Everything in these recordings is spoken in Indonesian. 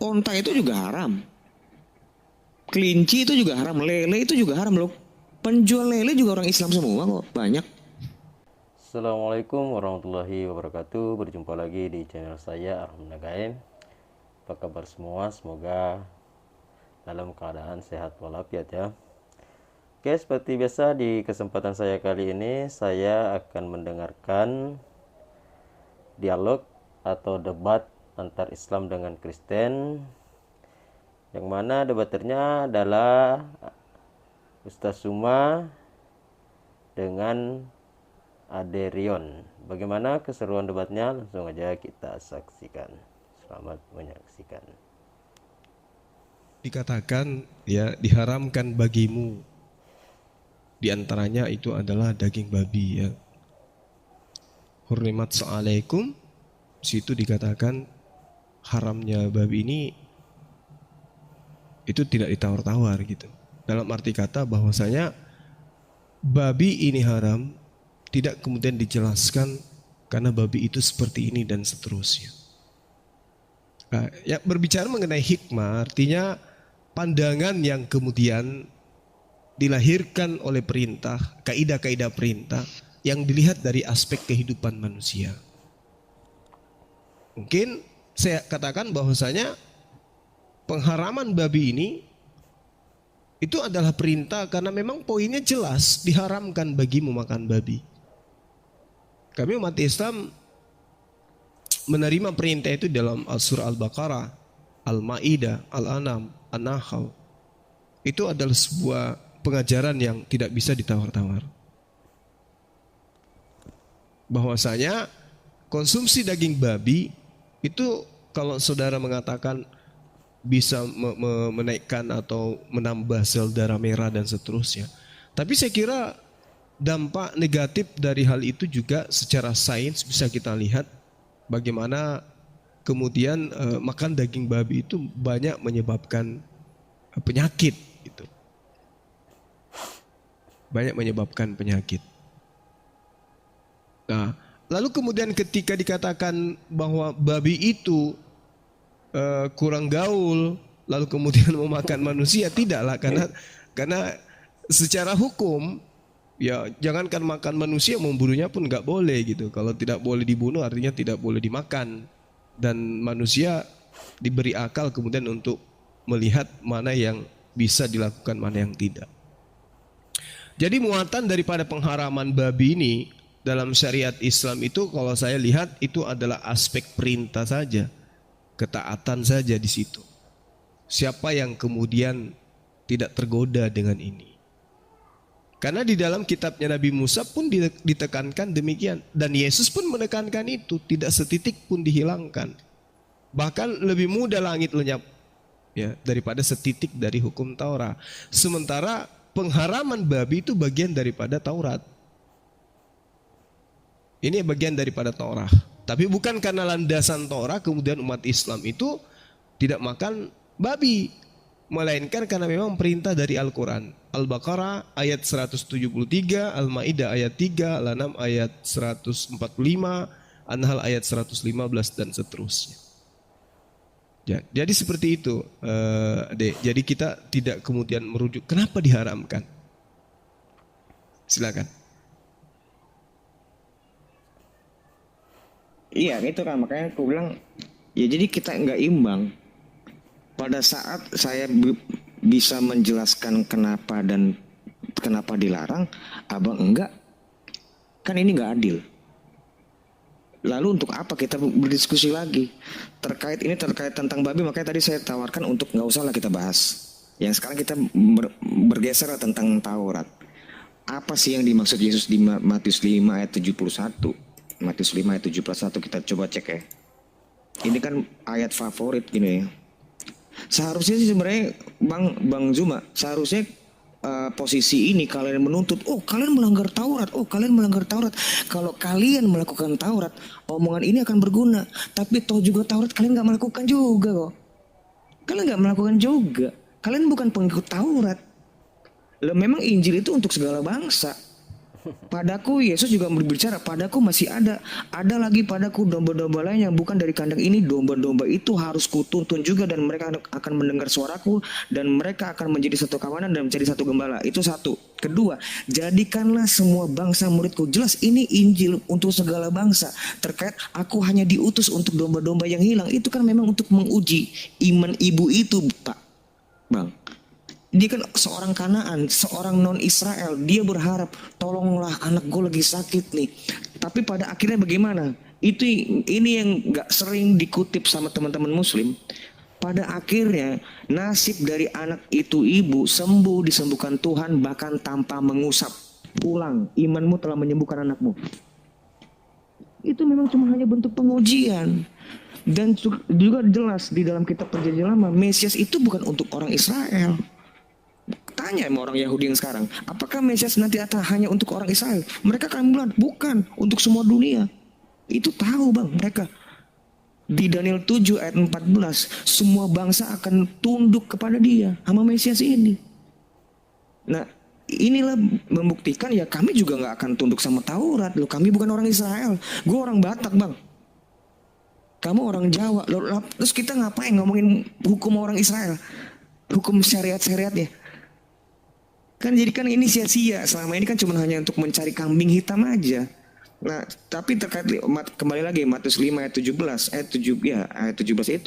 Onta itu juga haram. Kelinci itu juga haram. Lele itu juga haram loh. Penjual lele juga orang Islam semua kok. Banyak. Assalamualaikum warahmatullahi wabarakatuh. Berjumpa lagi di channel saya Arham Nagain. Apa kabar semua? Semoga dalam keadaan sehat walafiat ya. Oke, seperti biasa di kesempatan saya kali ini saya akan mendengarkan dialog atau debat antar Islam dengan Kristen, yang mana debaternya adalah Ustaz Suma dengan Aderion. Bagaimana keseruan debatnya? Langsung aja kita saksikan. Selamat menyaksikan. Dikatakan ya diharamkan bagimu, di antaranya itu adalah daging babi ya. Hurrimat sa'alaikum, situ dikatakan haramnya babi ini itu tidak ditawar-tawar gitu. Dalam arti kata bahwasanya babi ini haram tidak kemudian dijelaskan karena babi itu seperti ini dan seterusnya. Nah, ya berbicara mengenai hikmah artinya pandangan yang kemudian dilahirkan oleh perintah, kaidah-kaidah perintah yang dilihat dari aspek kehidupan manusia. Mungkin saya katakan bahwasanya pengharaman babi ini itu adalah perintah karena memang poinnya jelas diharamkan bagimu makan babi. Kami umat Islam menerima perintah itu dalam surah Al-Baqarah, Al-Ma'idah, Al-An'am, An-Nahl. Itu adalah sebuah pengajaran yang tidak bisa ditawar-tawar. Bahwasanya konsumsi daging babi itu kalau saudara mengatakan bisa menaikkan atau menambah sel darah merah dan seterusnya. Tapi saya kira dampak negatif dari hal itu juga secara sains bisa kita lihat bagaimana kemudian makan daging babi itu banyak menyebabkan penyakit gitu. Banyak menyebabkan penyakit. Nah, lalu kemudian ketika dikatakan bahwa babi itu kurang gaul, lalu kemudian memakan manusia, tidaklah karena secara hukum ya jangankan makan manusia, membunuhnya pun nggak boleh gitu. Kalau tidak boleh dibunuh artinya tidak boleh dimakan, dan manusia diberi akal kemudian untuk melihat mana yang bisa dilakukan, mana yang tidak. Jadi muatan daripada pengharaman babi ini dalam syariat Islam itu kalau saya lihat itu adalah aspek perintah saja, ketaatan saja di situ. Siapa yang kemudian tidak tergoda dengan ini? Karena di dalam kitabnya Nabi Musa pun ditekankan demikian. Dan Yesus pun menekankan itu. Tidak setitik pun dihilangkan. Bahkan lebih mudah langit lenyap ya, daripada setitik dari hukum Taurat. Sementara pengharaman babi itu bagian daripada Taurat. Ini bagian daripada Taurat. Tapi bukan karena landasan Taurat kemudian umat Islam itu tidak makan babi. Melainkan karena memang perintah dari Al-Quran. Al-Baqarah ayat 173, Al-Ma'idah ayat 3, Al-An'am ayat 145, An-Nahl ayat 115 dan seterusnya. Ya, jadi seperti itu, Dek. Jadi kita tidak kemudian merujuk kenapa diharamkan. Silakan. Iya itu kan makanya aku bilang ya jadi kita nggak imbang. Pada saat saya bisa menjelaskan kenapa dan kenapa dilarang, abang enggak, kan ini nggak adil. Lalu untuk apa kita berdiskusi lagi terkait tentang babi? Makanya tadi saya tawarkan untuk nggak usah lah kita bahas. Yang sekarang kita bergeser tentang Taurat. Apa sih yang dimaksud Yesus di Matius 5 ayat 71? Matius 5 ayat 71 kita coba cek ya. Ini kan ayat favorit gini ya. Seharusnya sih sebenarnya Bang Zuma, seharusnya posisi ini kalian menuntut, oh kalian melanggar Taurat, oh kalian melanggar Taurat. Kalau kalian melakukan Taurat, omongan ini akan berguna. Tapi toh juga Taurat kalian nggak melakukan juga kok. Kalian nggak melakukan juga. Kalian bukan pengikut Taurat. Loh, memang Injil itu untuk segala bangsa. Padaku Yesus juga berbicara, padaku masih ada lagi padaku domba-domba lain yang bukan dari kandang ini. Domba-domba itu harus kutuntun juga, dan mereka akan mendengar suaraku, dan mereka akan menjadi satu kawanan dan menjadi satu gembala. Itu satu. Kedua, jadikanlah semua bangsa muridku. Jelas ini Injil untuk segala bangsa. Terkait aku hanya diutus untuk domba-domba yang hilang, itu kan memang untuk menguji iman ibu itu, Pak Bang. Dia kan seorang Kanaan, seorang non-Israel. Dia berharap, tolonglah anak gue lagi sakit nih. Tapi pada akhirnya bagaimana? Ini yang gak sering dikutip sama teman-teman Muslim. Pada akhirnya nasib dari anak itu ibu sembuh, disembuhkan Tuhan, bahkan tanpa mengusap. Pulang, imanmu telah menyembuhkan anakmu. Itu memang cuma hanya bentuk pengujian. Dan juga jelas di dalam kitab Perjanjian Lama, Mesias itu bukan untuk orang Israel. Tanya sama orang Yahudi yang sekarang, apakah Mesias nanti hanya untuk orang Israel? Mereka akan bilang, bukan, untuk semua dunia. Itu tahu Bang mereka. Di Daniel 7 ayat 14, semua bangsa akan tunduk kepada dia, sama Mesias ini. Nah, inilah membuktikan ya kami juga gak akan tunduk sama Taurat. Loh, kami bukan orang Israel. Gue orang Batak Bang. Kamu orang Jawa. Loh, terus kita ngapain ngomongin hukum orang Israel? Hukum syariat-syariatnya. Kan jadi kan ini sia-sia. Selama ini kan cuma hanya untuk mencari kambing hitam aja. Nah, tapi terkait kembali lagi Matius 5 ayat 17, ayat 17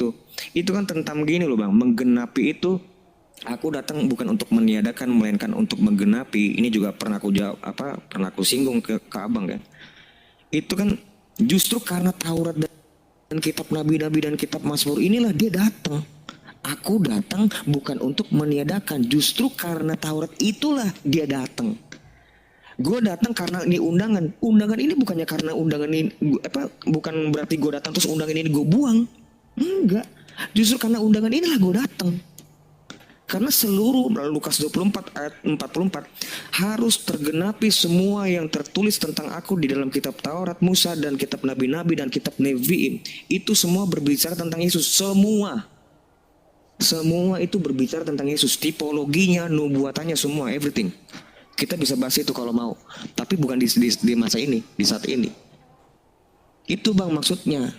itu kan tentang gini loh Bang, menggenapi itu aku datang bukan untuk meniadakan melainkan untuk menggenapi. Ini juga pernah aku singgung ke Abang kan. Itu kan justru karena Taurat dan kitab nabi-nabi dan kitab Mazmur inilah dia datang. Aku datang bukan untuk meniadakan, justru karena Taurat itulah dia datang. Gue datang karena ini undangan. Undangan ini bukannya karena undangan ini bukan berarti gue datang terus undangan ini gue buang. Enggak. Justru karena undangan inilah gue datang. Karena seluruh Lukas 24 ayat 44 harus tergenapi semua yang tertulis tentang aku di dalam kitab Taurat, Musa dan kitab nabi-nabi dan kitab Nevi'im. Itu semua berbicara tentang Yesus. Semua itu berbicara tentang Yesus, tipologinya, nubuatannya, semua, everything. Kita bisa bahas itu kalau mau, tapi bukan di masa ini, di saat ini. Itu Bang maksudnya.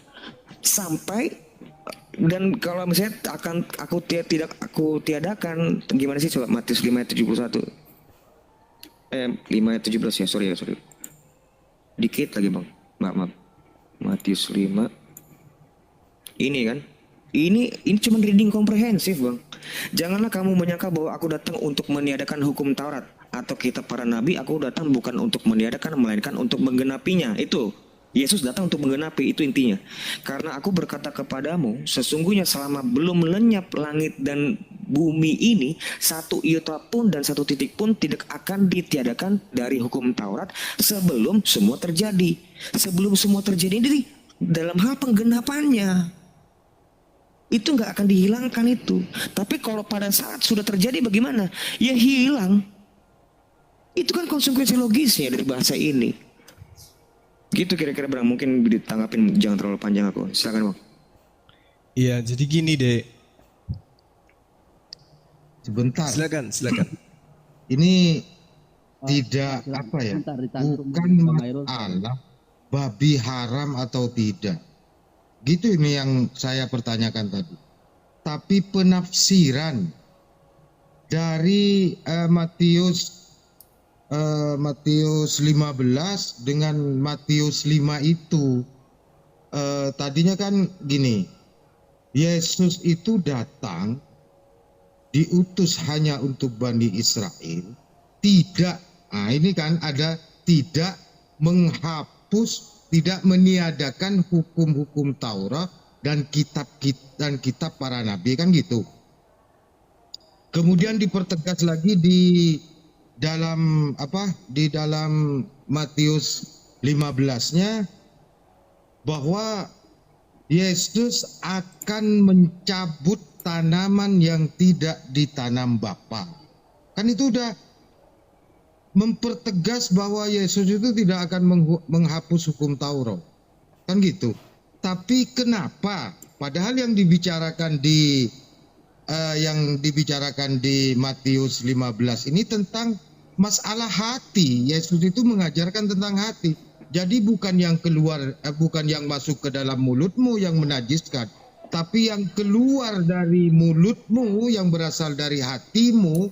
Sampai dan kalau misalnya aku tiadakan, gimana sih coba Matius 5 ayat 71. 5 ayat 17 ya, sorry. Dikit lagi Bang. Maaf. Matius 5. Ini kan. Ini cuma reading komprehensif Bang. Janganlah kamu menyangka bahwa aku datang untuk meniadakan hukum Taurat atau kitab para nabi. Aku datang bukan untuk meniadakan melainkan untuk menggenapinya. Itu Yesus datang untuk menggenapi, itu intinya. Karena aku berkata kepadamu, sesungguhnya selama belum lenyap langit dan bumi ini, satu iota pun dan satu titik pun tidak akan ditiadakan dari hukum Taurat sebelum semua terjadi. Sebelum semua terjadi ini dalam hal penggenapannya. Itu nggak akan dihilangkan itu. Tapi kalau pada saat sudah terjadi bagaimana? Ya hilang. Itu kan konsekuensi logisnya dari bahasa ini. Gitu kira-kira Bang. Mungkin ditanggapin, jangan terlalu panjang aku. Silakan Bang. Iya, jadi gini deh. Sebentar. Silakan. Ini tidak apa ya? Bukan masalah babi haram atau tidak. Gitu ini yang saya pertanyakan tadi. Tapi penafsiran dari Matius 15 dengan Matius 5 itu tadinya kan gini. Yesus itu datang diutus hanya untuk Bani Israel, tidak. Nah, ini kan ada tidak menghapus, tidak meniadakan hukum-hukum Taurat dan kitab para nabi, kan gitu. Kemudian dipertegas lagi di dalam Matius 15-nya bahwa Yesus akan mencabut tanaman yang tidak ditanam Bapa. Kan itu udah mempertegas bahwa Yesus itu tidak akan menghapus hukum Taurat. Kan gitu. Tapi kenapa? Padahal yang dibicarakan di Matius 15 ini tentang masalah hati. Yesus itu mengajarkan tentang hati. Jadi bukan yang keluar, bukan yang masuk ke dalam mulutmu yang menajiskan, tapi yang keluar dari mulutmu yang berasal dari hatimu,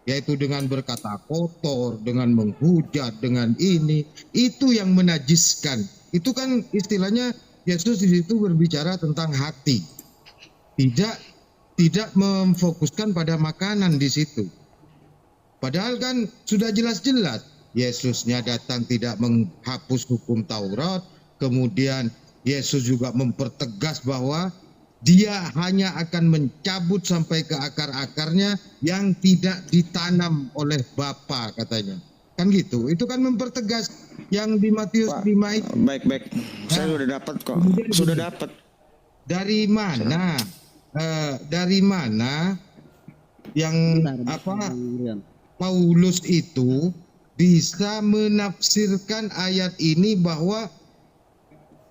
yaitu dengan berkata kotor, dengan menghujat, dengan ini, itu yang menajiskan. Itu kan istilahnya Yesus di situ berbicara tentang hati. Tidak memfokuskan pada makanan di situ. Padahal kan sudah jelas-jelas Yesusnya datang tidak menghapus hukum Taurat, kemudian Yesus juga mempertegas bahwa dia hanya akan mencabut sampai ke akar-akarnya yang tidak ditanam oleh Bapa, katanya. Kan gitu. Itu kan mempertegas yang di Matius 5 itu. Baik. Saya sudah dapat kok. Sudah dapat. Dari mana? Dari mana yang Paulus itu bisa menafsirkan ayat ini bahwa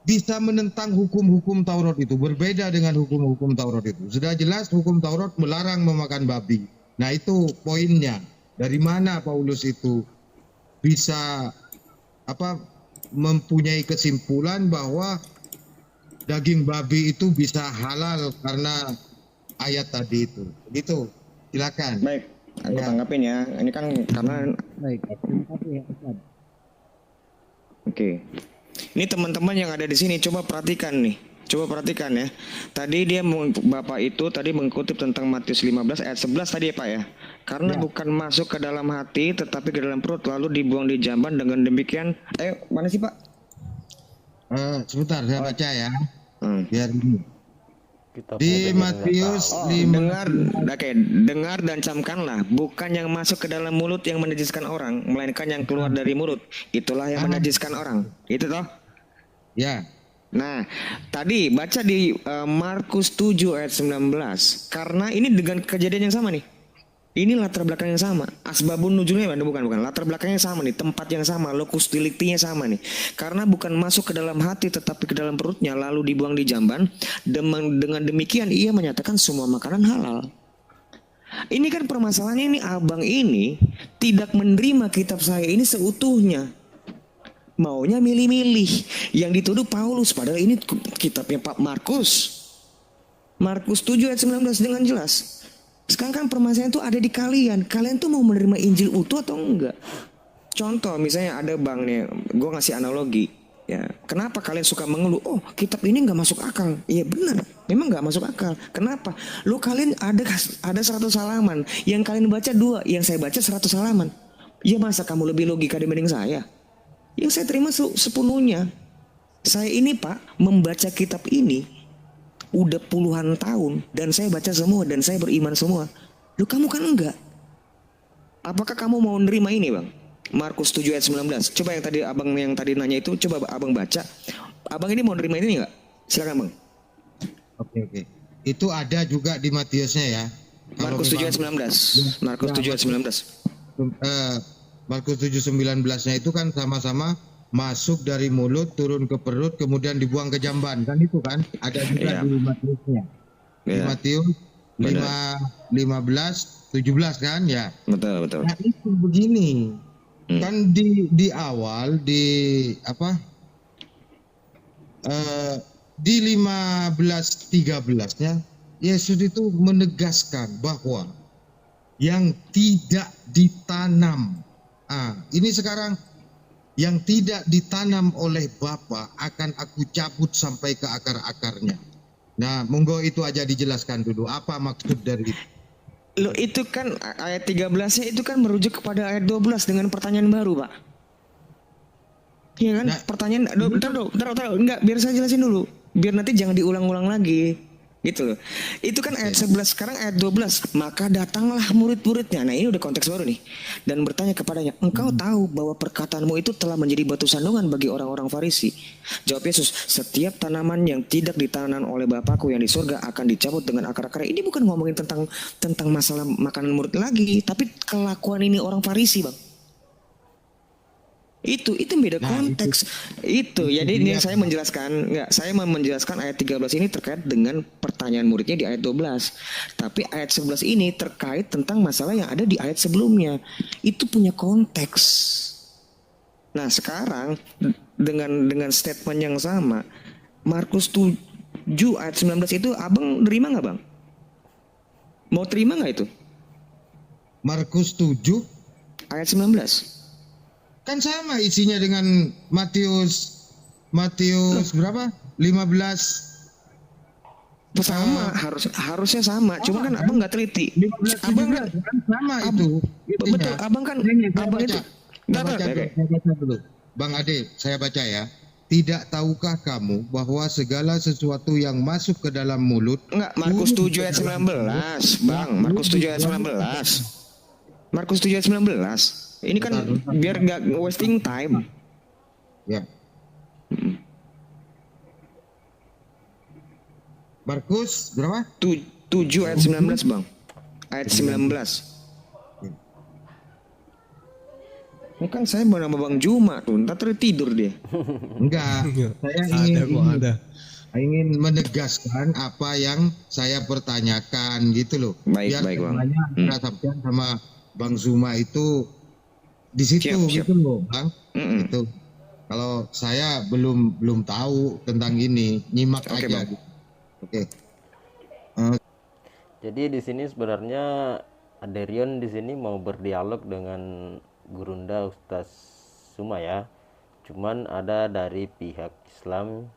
bisa menentang hukum-hukum Taurat itu, berbeda dengan hukum-hukum Taurat itu. Sudah jelas hukum Taurat melarang memakan babi. Nah, itu poinnya. Dari mana Paulus itu bisa mempunyai kesimpulan bahwa daging babi itu bisa halal karena ayat tadi itu. Begitu. Silakan. Baik, aku tanggapin ya. Ini kan karena Oke. Ini teman-teman yang ada di sini coba perhatikan nih. Coba perhatikan ya. Tadi Bapak itu tadi mengutip tentang Matius 15 ayat 11 tadi ya Pak ya. Karena bukan masuk ke dalam hati tetapi ke dalam perut lalu dibuang di jamban, dengan demikian mana sih Pak? Sebentar saya baca ya. Biar ini. Di Kita Matius 5. Dengar dan camkanlah, bukan yang masuk ke dalam mulut yang menajiskan orang, melainkan yang keluar dari mulut. Itulah yang menajiskan orang. Itu toh? Ya. Nah, tadi baca di Markus 7 ayat 19. Karena ini dengan kejadian yang sama nih. Ini latar belakang yang sama. Asbabun nuzulnya bukan. Latar belakangnya sama nih, tempat yang sama, lokus deliktinya sama nih. Karena bukan masuk ke dalam hati tetapi ke dalam perutnya lalu dibuang di jamban. Dengan demikian ia menyatakan semua makanan halal. Ini kan permasalahannya, ini abang ini tidak menerima kitab saya ini seutuhnya. Maunya milih-milih. Yang dituduh Paulus, padahal ini kitabnya Pak Markus. Markus 7 ayat 19 dengan jelas. Sekarang kan permasalahan itu ada di kalian. Kalian tuh mau menerima Injil utuh atau enggak? Contoh misalnya ada bang nih, gue ngasih analogi. Ya, kenapa kalian suka mengeluh? Oh, kitab ini nggak masuk akal. Iya benar, memang nggak masuk akal. Kenapa? Lu kalian ada 100 halaman, yang kalian baca 2, yang saya baca 100 halaman. Ya masa kamu lebih logika dibanding saya? Yang saya terima sepenuhnya. Saya ini Pak membaca kitab ini udah puluhan tahun dan saya baca semua dan saya beriman semua. Loh kamu kan enggak. Apakah kamu mau nerima ini Bang? Markus 7 ayat 19. Coba yang tadi nanya itu coba Abang baca. Abang ini mau nerima ini enggak? Silakan Bang. Oke. Itu ada juga di Matiusnya ya. Markus 7 ayat 19. Markus 7 ayat 19. Markus 7:19-nya itu kan sama-sama masuk dari mulut, turun ke perut, kemudian dibuang ke jamban. Kan itu kan? Ada juga di Matiusnya. Di Matius 15, 17 kan? Ya. Betul. Nah itu begini. Kan di awal, di 15:13-nya, Yesus itu menegaskan bahwa yang tidak ditanam. Ini sekarang yang tidak ditanam oleh Bapa akan aku cabut sampai ke akar-akarnya. Nah, monggo itu aja dijelaskan dulu. Apa maksud dari itu? Loh itu kan ayat 13-nya itu kan merujuk kepada ayat 12 dengan pertanyaan baru Pak. Iya kan? Nah, Pertanyaan, taruh, enggak, biar saya jelasin dulu. Biar nanti jangan diulang-ulang lagi. Gitu loh. Itu kan ayat 11, sekarang ayat 12. Maka datanglah murid-muridnya. Nah ini udah konteks baru nih. Dan bertanya kepadanya, engkau tahu bahwa perkataanmu itu telah menjadi batu sandungan bagi orang-orang Farisi. Jawab Yesus, setiap tanaman yang tidak ditanam oleh Bapakku yang di surga akan dicabut dengan akar-akarnya. Ini bukan ngomongin tentang masalah makanan murid lagi, tapi kelakuan ini orang Farisi Bang. Itu beda Nah, konteks. Itu. Jadi ini saya menjelaskan, saya mau menjelaskan ayat 13 ini terkait dengan pertanyaan muridnya di ayat 12. Tapi ayat 11 ini terkait tentang masalah yang ada di ayat sebelumnya. Itu punya konteks. Nah, sekarang dengan statement yang sama, Markus 7 ayat 19 itu Abang terima nggak, Bang? Mau terima nggak itu? Markus 7 Ayat 19. kan sama isinya dengan Matius berapa? 15 Sama, harusnya sama. Cuma kan Abang nggak teliti. 15 Abang 17 kan sama itu. Intinya. betul, Abang kan Ini saya Abang itu baca. Saya baca dulu. Bang Ade, saya baca ya. Tidak tahukah kamu bahwa segala sesuatu yang masuk ke dalam mulut enggak, Markus 7 ayat 19, Bang. Markus 7 ayat 19. Markus 7 ayat 19. Ini kan biar nggak wasting time. ya. Markus berapa? 7 ayat 19, Bang. Ayat 19. Ini kan saya mau nama Bang Juma tuh, ntar tidur dia. Enggak. Saya ingin menegaskan apa yang saya pertanyakan gitu loh. Baik, Biar Bang. semuanya antara Sabtian sama Bang Zuma itu di situ Siap. gitu loh, Bang. Mm-mm. Itu. Kalau saya belum tahu tentang ini, nyimak Oke, aja Bang. gitu. Oke. Jadi di sini sebenarnya Aderion di sini mau berdialog dengan Gurunda Ustaz Suma ya. Cuman ada dari pihak Islam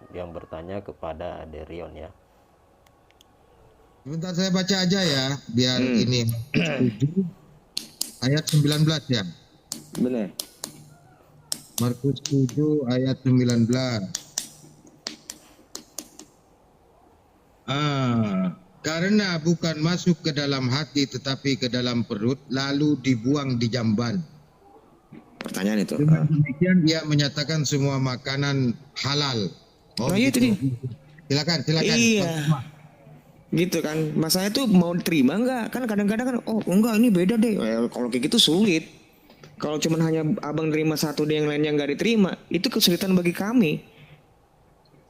yang bertanya kepada Aderion ya. Sebentar saya baca aja ya, biar ini 7 ayat 19 ya. Bener. Markus 7 ayat 19. Karena bukan masuk ke dalam hati tetapi ke dalam perut lalu dibuang di jamban. Pertanyaan itu. Dengan demikian dia menyatakan semua makanan halal. Nah, itu dia. Silakan. Iya. Gitu kan. Masalahnya tuh mau diterima nggak? Kan kadang-kadang kan, oh enggak ini beda deh. Kalau kayak gitu sulit. Kalau cuman hanya Abang terima satu dan yang lainnya nggak diterima, itu kesulitan bagi kami.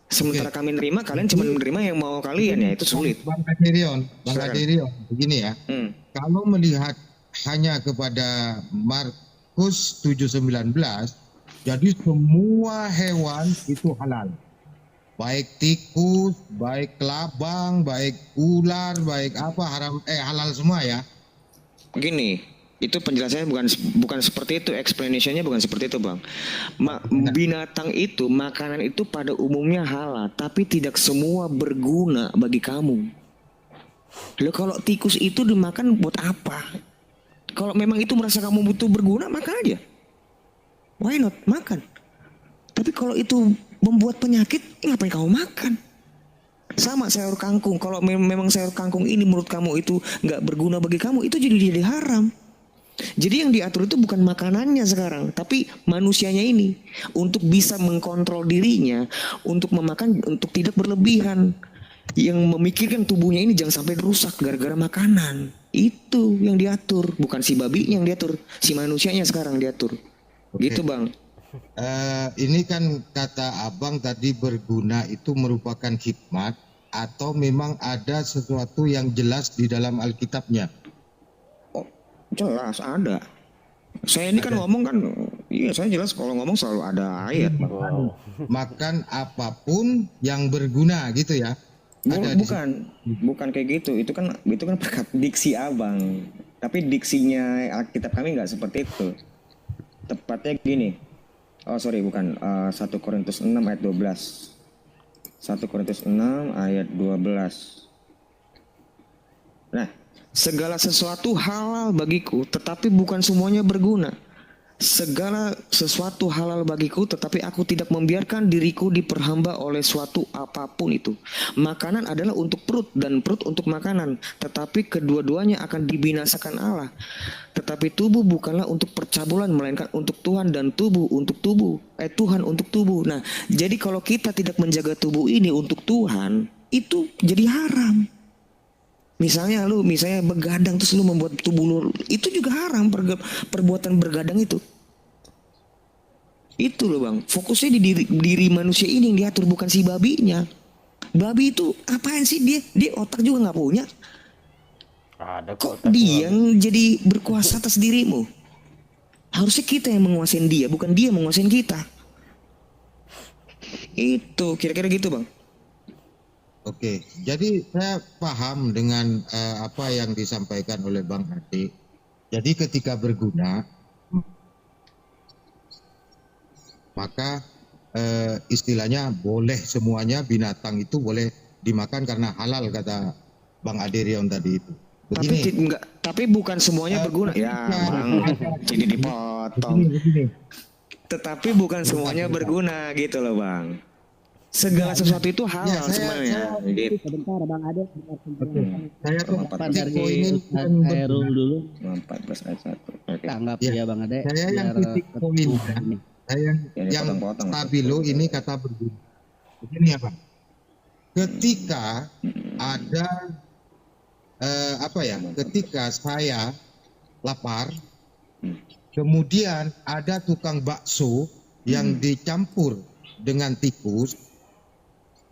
Sementara kami nerima, kalian cuma menerima yang mau kalian, ya itu sulit. Bang Aderion, Silakan. begini ya. Kalau melihat hanya kepada Markus 7:19, jadi semua hewan itu halal. Baik tikus, baik kelabang, baik ular, baik apa halal semua ya. Gini, itu penjelasannya bukan seperti itu, explanationnya bukan seperti itu, Bang. Binatang itu, makanan itu pada umumnya halal, tapi tidak semua berguna bagi kamu. Loh, kalau tikus itu dimakan buat apa? Kalau memang itu merasa kamu butuh berguna, makan aja. Why not? Makan. Tapi kalau itu membuat penyakit, ngapain kamu makan? Sama sayur kangkung. Kalau memang sayur kangkung ini menurut kamu itu nggak berguna bagi kamu, itu jadi haram. Jadi yang diatur itu bukan makanannya sekarang, tapi manusianya ini untuk bisa mengkontrol dirinya, untuk memakan, untuk tidak berlebihan, yang memikirkan tubuhnya ini jangan sampai rusak gara-gara makanan. Itu yang diatur, bukan si babi yang diatur, si manusianya sekarang diatur. Gitu, Bang. Ini kan kata Abang tadi berguna itu merupakan hikmat atau memang ada sesuatu yang jelas di dalam Alkitabnya? Jelas ada. Saya ini kan ngomong kan, iya saya jelas kalau ngomong selalu ada ayat. Makan apapun yang berguna gitu ya? Bukan kayak gitu. Itu kan berkat diksi Abang. Tapi diksinya Alkitab kami nggak seperti itu. Tepatnya gini. Oh sorry bukan. 1 Korintus 6 ayat 12. 1 Korintus 6 ayat 12. Nah, segala sesuatu halal bagiku, tetapi bukan semuanya berguna. Segala sesuatu halal bagiku, tetapi aku tidak membiarkan diriku diperhamba oleh suatu apapun itu. Makanan adalah untuk perut dan perut untuk makanan, tetapi kedua-duanya akan dibinasakan Allah. Tetapi tubuh bukanlah untuk percabulan, melainkan untuk Tuhan, dan tubuh untuk tubuh. Tuhan untuk tubuh. Nah, jadi kalau kita tidak menjaga tubuh ini untuk Tuhan, itu jadi haram. Misalnya begadang terus lu membuat tubuh lu, itu juga haram, perbuatan bergadang itu. Itu loh bang, fokusnya di diri manusia ini yang diatur, bukan si babinya. Babi itu apaan sih, dia otak juga nggak punya. Ada Kok otak dia babi. yang jadi berkuasa atas dirimu? Harusnya kita yang menguasain dia, bukan dia menguasain kita. Itu kira-kira gitu bang. Oke, jadi saya paham dengan apa yang disampaikan oleh Bang Ade. Jadi ketika berguna, maka istilahnya boleh semuanya, binatang itu boleh dimakan karena halal, kata Bang Ade Rion tadi itu. Tapi Begini, tapi bukan semuanya berguna. Ya bang, jadi dipotong. begini. Tetapi bukan semuanya berguna gitu loh bang. Segala sesuatu itu halal sebenarnya. Gitu. Sebentar Bang Ade, Oke, saya Empat Pak kembali dari poinin Ustaz yang Khairul benar. dulu 14 ayat 1. Oke. tanggap Ya, ya Bang Ade saya yang biar titik poinnya, ini. saya Ini yang potong-potong. stabilo ini kata berguna. Begini ya Pak, ketika ada ketika saya lapar, kemudian ada tukang bakso yang dicampur dengan tikus,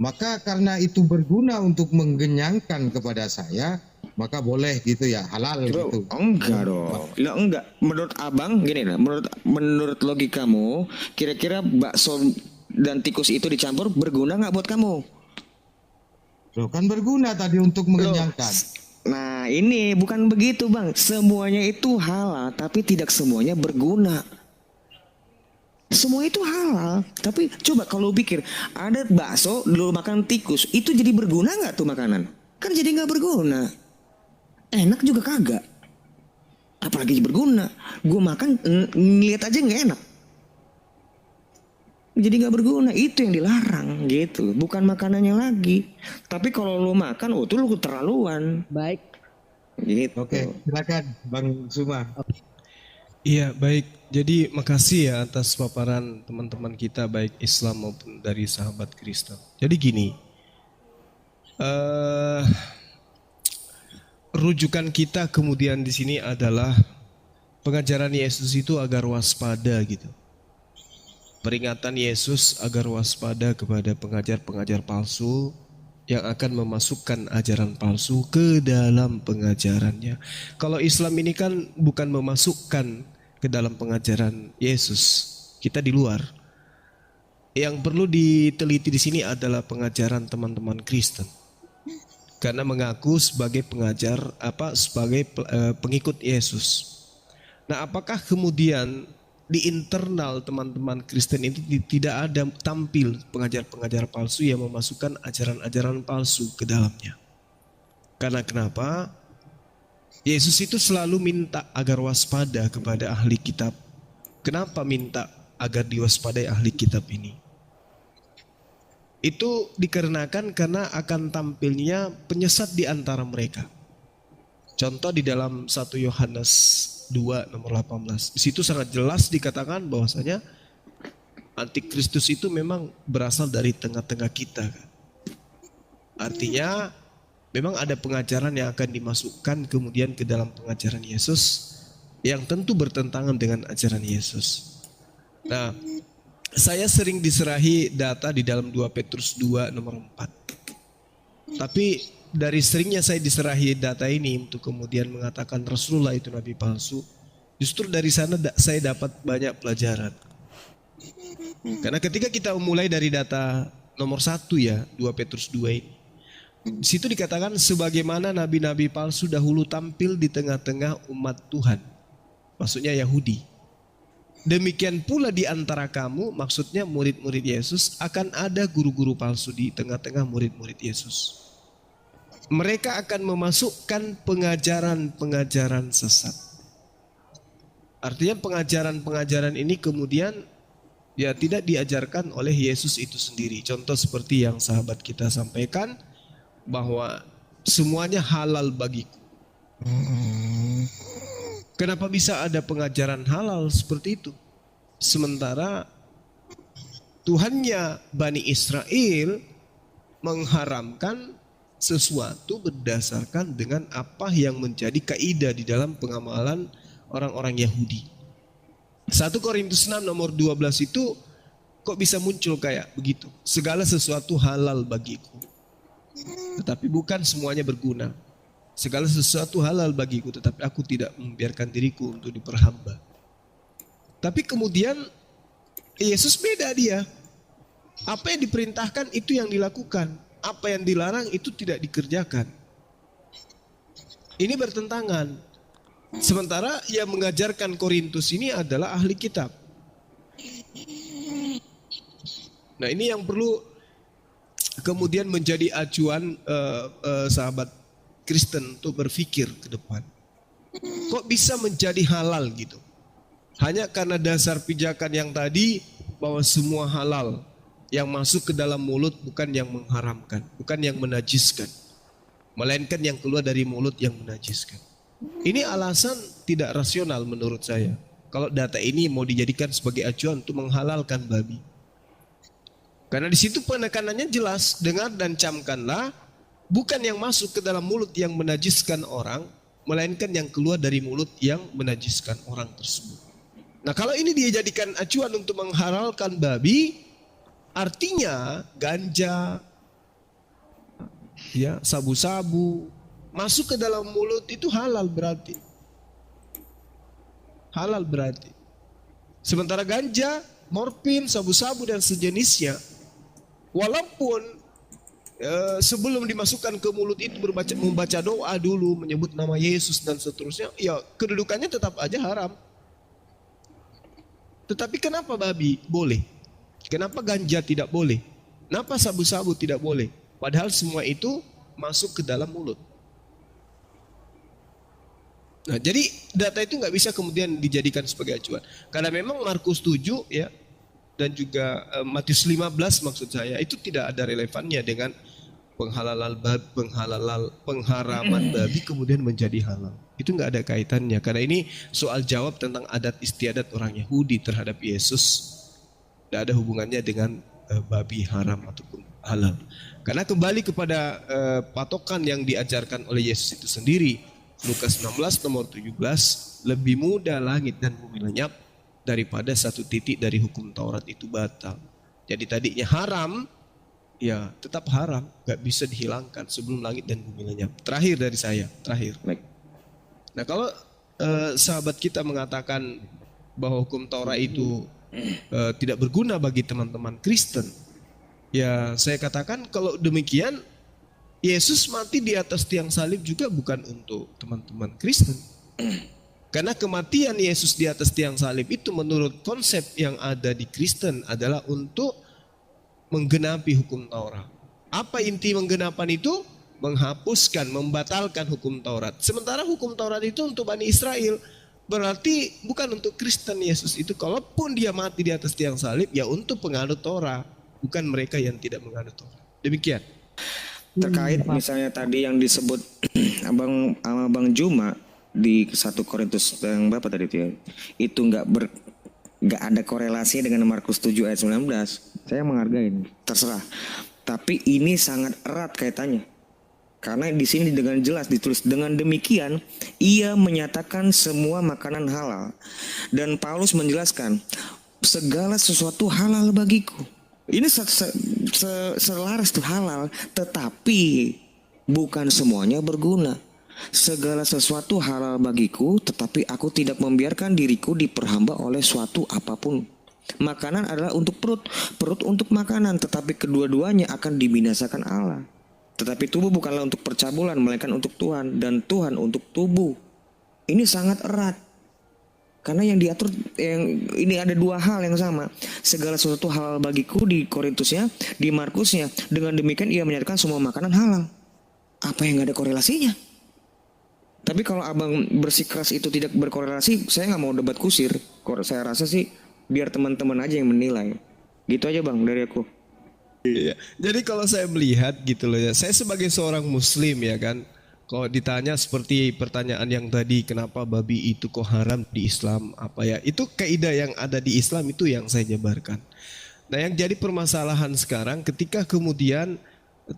maka karena itu berguna untuk menggenyangkan kepada saya, maka boleh gitu ya, halal Bro, gitu. enggak dong. Lah enggak. Menurut abang gini lah. Menurut logikamu, kira-kira bakso dan tikus itu dicampur berguna nggak buat kamu? Loh, kan berguna tadi untuk mengenyangkan. Nah ini bukan begitu bang. Semuanya itu halal, tapi tidak semuanya berguna. Semua itu halal, tapi coba kalau pikir, ada bakso, lu makan tikus, itu jadi berguna nggak tuh makanan? Kan jadi nggak berguna. Enak juga kagak. Apalagi berguna. Gue makan ngeliat aja nggak enak. Jadi nggak berguna. Itu yang dilarang gitu. Bukan makanannya lagi. Tapi kalau lu makan, oh itu lu keterlaluan. Baik, Gitu. Oke, silakan Bang Suma. Iya, baik. Jadi makasih ya atas paparan teman-teman kita baik Islam maupun dari sahabat Kristen. Jadi gini, rujukan kita kemudian di sini adalah pengajaran Yesus itu agar waspada gitu. Peringatan Yesus agar waspada kepada pengajar-pengajar palsu yang akan memasukkan ajaran palsu ke dalam pengajarannya. Kalau Islam ini kan bukan memasukkan ke dalam pengajaran Yesus, kita di luar. Yang perlu diteliti di sini adalah pengajaran teman-teman Kristen, karena mengaku sebagai pengajar sebagai pengikut Yesus. Nah, apakah kemudian di internal teman-teman Kristen itu tidak ada tampil pengajar-pengajar palsu yang memasukkan ajaran-ajaran palsu ke dalamnya? Karena kenapa? Yesus itu selalu minta agar waspada kepada ahli kitab. Kenapa minta agar diwaspadai ahli kitab ini? Itu dikarenakan karena akan tampilnya penyesat di antara mereka. Contoh di dalam 1 Yohanes 2 nomor 18. Di situ sangat jelas dikatakan bahwasanya antikristus itu memang berasal dari tengah-tengah kita. Artinya memang ada pengajaran yang akan dimasukkan kemudian ke dalam pengajaran Yesus yang tentu bertentangan dengan ajaran Yesus. Nah, saya sering diserahi data di dalam 2 Petrus 2 nomor 4. Tapi dari seringnya saya diserahi data ini untuk kemudian mengatakan Rasulullah itu nabi palsu, justru dari sana saya dapat banyak pelajaran. Karena ketika kita memulai dari data nomor 1 ya, 2 Petrus 2 ini, di situ dikatakan sebagaimana nabi-nabi palsu dahulu tampil di tengah-tengah umat Tuhan, maksudnya Yahudi. Demikian pula di antara kamu, maksudnya murid-murid Yesus, akan ada guru-guru palsu di tengah-tengah murid-murid Yesus. Mereka akan memasukkan pengajaran-pengajaran sesat. Artinya pengajaran-pengajaran ini kemudian ya tidak diajarkan oleh Yesus itu sendiri. Contoh seperti yang sahabat kita sampaikan, bahwa semuanya halal bagiku. Kenapa bisa ada pengajaran halal seperti itu? Sementara Tuhannya Bani Israel mengharamkan sesuatu berdasarkan dengan apa yang menjadi kaidah di dalam pengamalan orang-orang Yahudi. 1 Korintus 6 nomor 12 itu kok bisa muncul kayak begitu. Segala sesuatu halal bagiku, tetapi bukan semuanya berguna. Segala sesuatu halal bagiku, tetapi aku tidak membiarkan diriku untuk diperhamba. Tapi kemudian Yesus beda dia. Apa yang diperintahkan itu yang dilakukan. Apa yang dilarang itu tidak dikerjakan. Ini bertentangan. Sementara yang mengajarkan Korintus ini adalah ahli kitab. Nah, ini yang perlu kemudian menjadi acuan sahabat Kristen untuk berpikir ke depan. Kok bisa menjadi halal gitu? Hanya karena dasar pijakan yang tadi bahwa semua halal yang masuk ke dalam mulut bukan yang mengharamkan, bukan yang menajiskan, melainkan yang keluar dari mulut yang menajiskan. Ini alasan tidak rasional menurut saya. Kalau data ini mau dijadikan sebagai acuan untuk menghalalkan babi. Karena di situ penekanannya jelas, dengar dan camkanlah, bukan yang masuk ke dalam mulut yang menajiskan orang, melainkan yang keluar dari mulut yang menajiskan orang tersebut. Nah, kalau ini dia jadikan acuan untuk menghalalkan babi, artinya ganja, ya, sabu-sabu masuk ke dalam mulut itu halal berarti. Halal berarti. Sementara ganja, morfin, sabu-sabu dan sejenisnya, walaupun sebelum dimasukkan ke mulut itu membaca doa dulu, menyebut nama Yesus dan seterusnya, ya kedudukannya tetap aja haram. Tetapi kenapa babi boleh? Kenapa ganja tidak boleh? Kenapa sabu-sabu tidak boleh? Padahal semua itu masuk ke dalam mulut. Nah, jadi data itu nggak bisa kemudian dijadikan sebagai acuan. Karena memang Markus 7 ya, dan juga Matius 15 maksud saya, itu tidak ada relevannya dengan pengharaman babi kemudian menjadi halal. Itu nggak ada kaitannya, karena ini soal jawab tentang adat istiadat orang Yahudi terhadap Yesus. Tidak ada hubungannya dengan babi haram ataupun halal. Karena kembali kepada patokan yang diajarkan oleh Yesus itu sendiri, Lukas 16 nomor 17, lebih mudah langit dan bumi lenyap daripada satu titik dari hukum Taurat itu batal. Jadi tadinya haram, ya tetap haram, gak bisa dihilangkan sebelum langit dan bumi lenyap. Terakhir dari saya, terakhir. Nah, kalau sahabat kita mengatakan bahwa hukum Taurat itu tidak berguna bagi teman-teman Kristen, ya saya katakan kalau demikian Yesus mati di atas tiang salib juga bukan untuk teman-teman Kristen. Karena kematian Yesus di atas tiang salib itu menurut konsep yang ada di Kristen adalah untuk menggenapi hukum Taurat. Apa inti menggenapan itu? Menghapuskan, membatalkan hukum Taurat. Sementara hukum Taurat itu untuk Bani Israel. Berarti bukan untuk Kristen Yesus itu. Kalaupun dia mati di atas tiang salib, ya untuk penganut Taurat. Bukan mereka yang tidak menganut Taurat. Demikian. Terkait misalnya tadi yang disebut Abang Juma di 1 Korintus yang berapa tadi itu ya, itu nggak ada korelasi dengan Markus 7 ayat 19. Saya menghargai, terserah. Tapi ini sangat erat kaitannya. Karena di sini dengan jelas ditulis, dengan demikian ia menyatakan semua makanan halal. Dan Paulus menjelaskan segala sesuatu halal bagiku. Ini selaras tuh halal, tetapi bukan semuanya berguna. Segala sesuatu halal bagiku, tetapi aku tidak membiarkan diriku diperhamba oleh suatu apapun. Makanan adalah untuk perut, perut untuk makanan, tetapi kedua-duanya akan dibinasakan Allah. Tetapi tubuh bukanlah untuk percabulan, melainkan untuk Tuhan, dan Tuhan untuk tubuh. Ini sangat erat. Karena yang diatur, ini ada dua hal yang sama. Segala sesuatu halal bagiku di Korintusnya, di Markusnya. Dengan demikian ia menyatakan semua makanan halal. Apa yang gak ada korelasinya? Tapi kalau abang bersikeras itu tidak berkorelasi, saya nggak mau debat kusir. Saya rasa sih biar teman-teman aja yang menilai. Gitu aja bang dari aku. Iya. Jadi kalau saya melihat gitu loh ya, saya sebagai seorang Muslim ya kan, kalau ditanya seperti pertanyaan yang tadi, kenapa babi itu kok haram di Islam apa ya? Itu kaidah yang ada di Islam itu yang saya jabarkan. Nah, yang jadi permasalahan sekarang ketika kemudian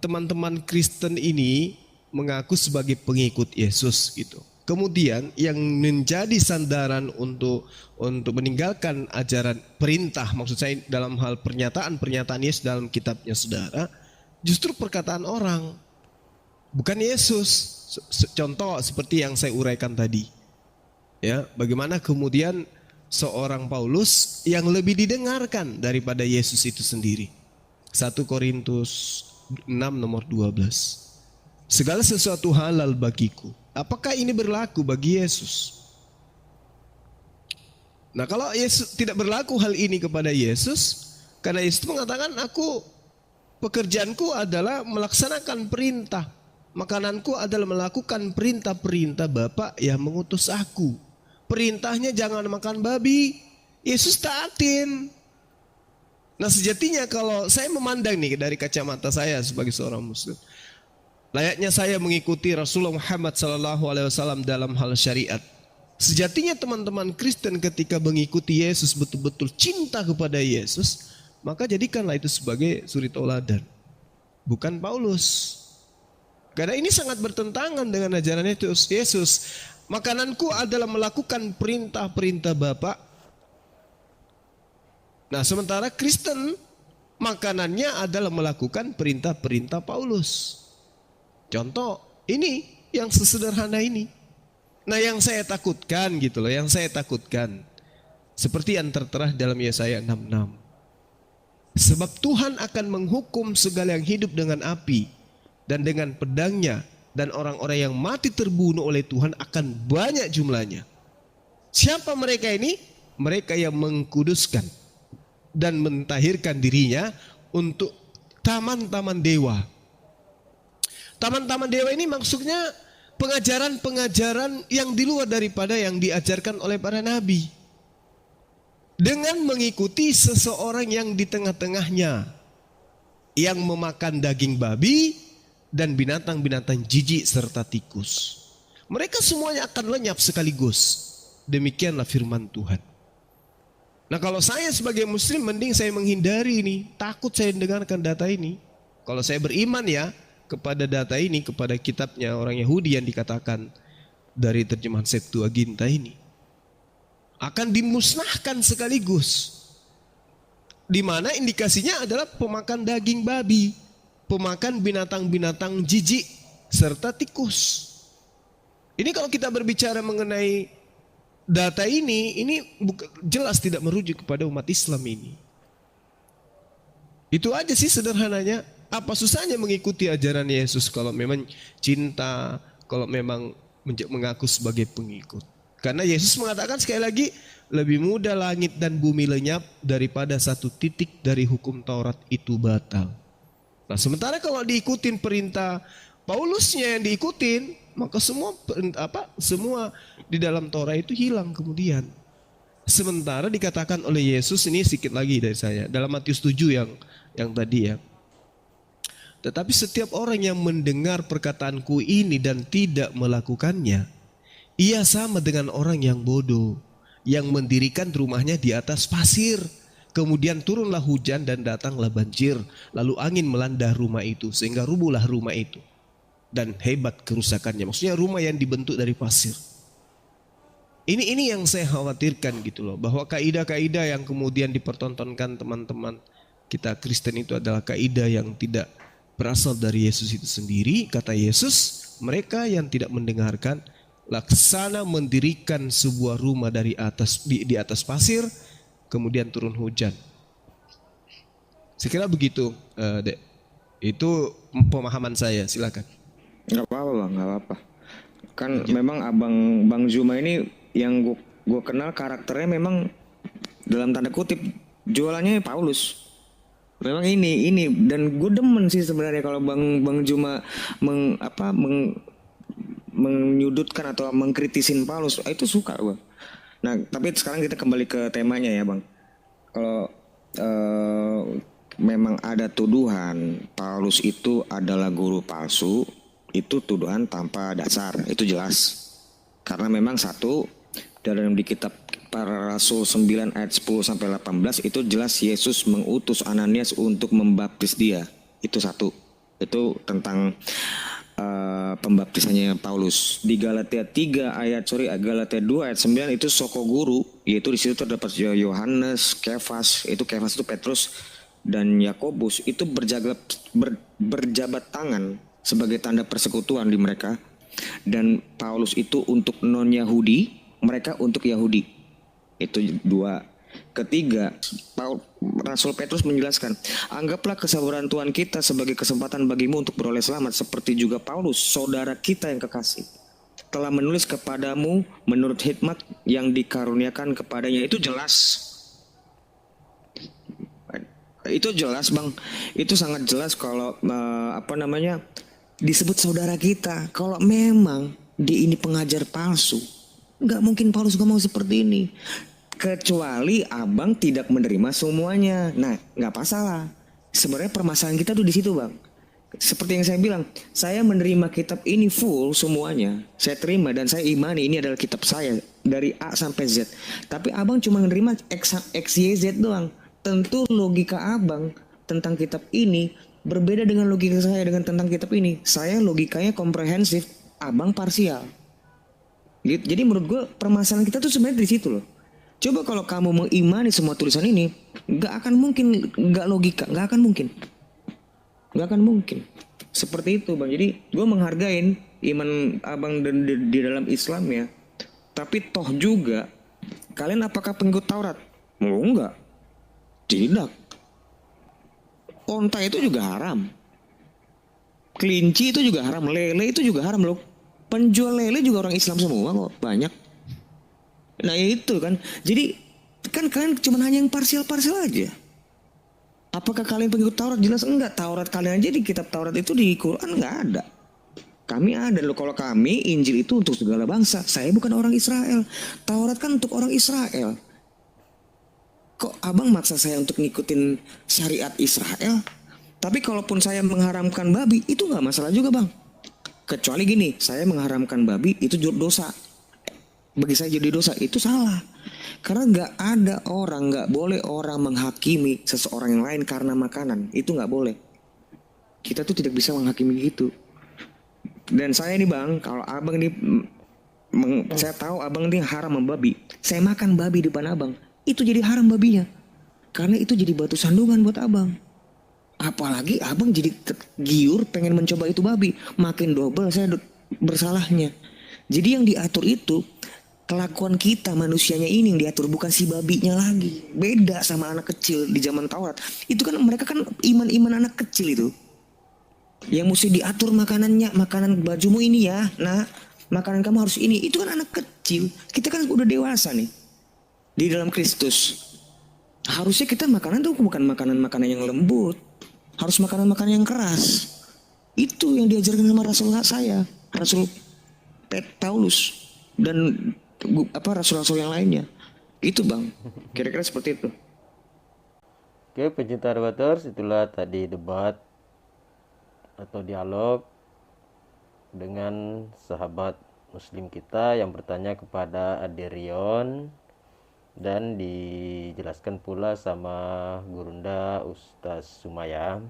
teman-teman Kristen ini mengaku sebagai pengikut Yesus gitu. kemudian yang menjadi sandaran untuk meninggalkan ajaran perintah, maksud saya dalam hal pernyataan Yesus dalam kitabnya saudara, justru perkataan orang, bukan Yesus. Contoh seperti yang saya uraikan tadi, ya, bagaimana kemudian seorang Paulus yang lebih didengarkan daripada Yesus itu sendiri. 1 Korintus 6 nomor 12. Segala sesuatu halal bagiku. Apakah ini berlaku bagi Yesus? Nah, kalau Yesus tidak berlaku hal ini kepada Yesus, karena Yesus mengatakan, pekerjaanku adalah melaksanakan perintah. Makananku adalah melakukan perintah-perintah Bapa yang mengutus aku. Perintahnya jangan makan babi. Yesus taatin. Nah, sejatinya kalau saya memandang nih dari kacamata saya sebagai seorang Muslim, layaknya saya mengikuti Rasulullah Muhammad SAW dalam hal syariat. Sejatinya teman-teman Kristen ketika mengikuti Yesus betul-betul cinta kepada Yesus, maka jadikanlah itu sebagai suri tauladan, bukan Paulus. Karena ini sangat bertentangan dengan ajaran Yesus. Makananku adalah melakukan perintah-perintah Bapa. Nah, sementara Kristen makanannya adalah melakukan perintah-perintah Paulus. Contoh ini yang sesederhana ini. Nah, yang saya takutkan gitu loh, yang saya takutkan seperti yang tertera dalam Yesaya 66. Sebab Tuhan akan menghukum segala yang hidup dengan api dan dengan pedangnya, dan orang-orang yang mati terbunuh oleh Tuhan akan banyak jumlahnya. Siapa mereka ini? Mereka yang mengkuduskan dan mentahirkan dirinya untuk taman-taman dewa. Taman-taman dewa ini maksudnya pengajaran-pengajaran yang di luar daripada yang diajarkan oleh para nabi. Dengan mengikuti seseorang yang di tengah-tengahnya, yang memakan daging babi dan binatang-binatang jijik serta tikus. Mereka semuanya akan lenyap sekaligus. Demikianlah firman Tuhan. Nah, kalau saya sebagai Muslim, mending saya menghindari ini. Takut saya mendengarkan data ini. Kalau saya beriman ya kepada data ini, kepada kitabnya orang Yahudi yang dikatakan dari terjemahan Septuaginta ini, akan dimusnahkan sekaligus. Di mana indikasinya adalah pemakan daging babi, pemakan binatang-binatang jijik serta tikus. Ini kalau kita berbicara mengenai data ini jelas tidak merujuk kepada umat Islam ini. Itu aja sih sederhananya. Apa susahnya mengikuti ajaran Yesus kalau memang cinta, kalau memang mengaku sebagai pengikut. Karena Yesus mengatakan sekali lagi, lebih mudah langit dan bumi lenyap daripada satu titik dari hukum Taurat itu batal. Nah, sementara kalau diikutin perintah Paulusnya yang diikutin, maka semua di dalam Taurat itu hilang kemudian. Sementara dikatakan oleh Yesus, ini sedikit lagi dari saya, dalam Matius 7 yang tadi ya. Tetapi setiap orang yang mendengar perkataanku ini dan tidak melakukannya, ia sama dengan orang yang bodoh, yang mendirikan rumahnya di atas pasir. Kemudian turunlah hujan dan datanglah banjir, lalu angin melanda rumah itu, sehingga rubuhlah rumah itu. Dan hebat kerusakannya, maksudnya rumah yang dibentuk dari pasir. Ini yang saya khawatirkan gitu loh, bahwa kaidah-kaidah yang kemudian dipertontonkan teman-teman kita Kristen itu adalah kaidah yang tidak berasal dari Yesus itu sendiri. Kata Yesus, mereka yang tidak mendengarkan, laksana mendirikan sebuah rumah dari atas di atas pasir, kemudian turun hujan. Saya kira begitu, Dek. Itu pemahaman saya, silakan. Nggak apa-apa bang, nggak apa-apa. Kan memang Bang Zuma ini yang gue kenal karakternya memang dalam tanda kutip jualannya Paulus. Memang ini dan gue demen sih sebenarnya kalau Bang Zuma menyudutkan atau mengkritisin Paulus, itu suka gue. Nah, tapi sekarang kita kembali ke temanya ya bang. Kalau memang ada tuduhan Paulus itu adalah guru palsu, itu tuduhan tanpa dasar, itu jelas. Karena memang satu, dalam di kitab Para Rasul 9 ayat 10 sampai 18 itu jelas Yesus mengutus Ananias untuk membaptis dia. Itu satu. Itu tentang pembaptisannya Paulus. Di Galatia 2 ayat 9 itu soko guru, yaitu di situ terdapat Yohanes, Kefas, Kefas itu Petrus dan Yakobus itu berjabat tangan sebagai tanda persekutuan di mereka. Dan Paulus itu untuk non Yahudi, mereka untuk Yahudi. Itu 2. Ketiga, Rasul Petrus menjelaskan, anggaplah kesabaran Tuhan kita sebagai kesempatan bagimu untuk beroleh selamat, seperti juga Paulus, saudara kita yang kekasih, telah menulis kepadamu menurut hikmat yang dikaruniakan kepadanya. Itu jelas. Itu jelas, Bang. Itu sangat jelas kalau disebut saudara kita. Kalau memang dia ini pengajar palsu, nggak mungkin Paulus ngomong seperti ini. Kecuali abang tidak menerima semuanya. Nah, nggak masalah. Sebenarnya permasalahan kita tuh di situ, Bang. Seperti yang saya bilang, saya menerima kitab ini full semuanya. Saya terima dan saya imani ini adalah kitab saya dari A sampai Z. Tapi abang cuma menerima X, Y, Z doang. Tentu logika abang tentang kitab ini berbeda dengan logika saya tentang kitab ini. Saya logikanya komprehensif, abang parsial. Jadi menurut gue permasalahan kita tuh sebenarnya di situ loh. Coba kalau kamu mengimani semua tulisan ini, nggak akan mungkin, nggak logika, nggak akan mungkin. Seperti itu, Bang. Jadi gue menghargain iman abang di dalam Islam ya. Tapi toh juga, kalian apakah pengikut Taurat? Oh enggak, tidak. Onta itu juga haram, kelinci itu juga haram, lele itu juga haram loh. Penjual lele juga orang Islam semua kok, banyak. Nah itu kan, jadi kan kalian cuma hanya yang parsial-parsial aja. Apakah kalian pengikut Taurat? Jelas enggak. Taurat kalian aja di kitab Taurat itu di Quran enggak ada. Kami ada loh. Kalau kami Injil itu untuk segala bangsa. Saya bukan orang Israel. Taurat kan untuk orang Israel. Kok abang maksa saya untuk ngikutin syariat Israel? Tapi kalaupun saya mengharamkan babi, itu enggak masalah juga, Bang. Kecuali gini, saya mengharamkan babi itu dosa. Bagi saya jadi dosa, itu salah. Karena nggak boleh orang menghakimi seseorang yang lain karena makanan. Itu nggak boleh. Kita tuh tidak bisa menghakimi gitu. Dan saya nih, Bang, kalau abang ini saya tahu abang ini haram membabi, saya makan babi di depan abang, itu jadi haram babinya. Karena itu jadi batu sandungan buat abang. Apalagi abang jadi giur pengen mencoba itu babi, makin double saya bersalahnya. Jadi yang diatur itu kelakuan kita manusianya ini yang diatur, bukan si babinya lagi. Beda sama anak kecil di zaman Taurat. Itu kan mereka kan iman-iman anak kecil itu. Yang mesti diatur makanannya, makanan bajumu ini ya. Nah, makanan kamu harus ini. Itu kan anak kecil. Kita kan udah dewasa nih. Di dalam Kristus. Harusnya kita makanan tuh bukan makanan-makanan yang lembut. Harus makanan-makanan yang keras. Itu yang diajarkan sama Rasul saya. Rasul Paulus. Dan rasul-rasul yang lainnya. Itu, Bang. Kira-kira seperti itu. Oke, pencinta debaters, itulah tadi debat atau dialog dengan sahabat muslim kita yang bertanya kepada Aderion, dan dijelaskan pula sama Gurunda Ustaz Sumaya,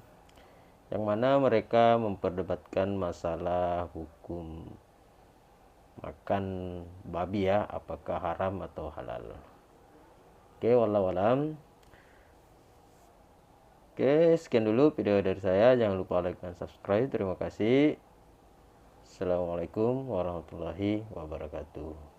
yang mana mereka memperdebatkan masalah hukum makan babi ya, apakah haram atau halal. Oke, wallahu alam. Oke, sekian dulu video dari saya. Jangan lupa like dan subscribe. Terima kasih. Assalamualaikum warahmatullahi wabarakatuh.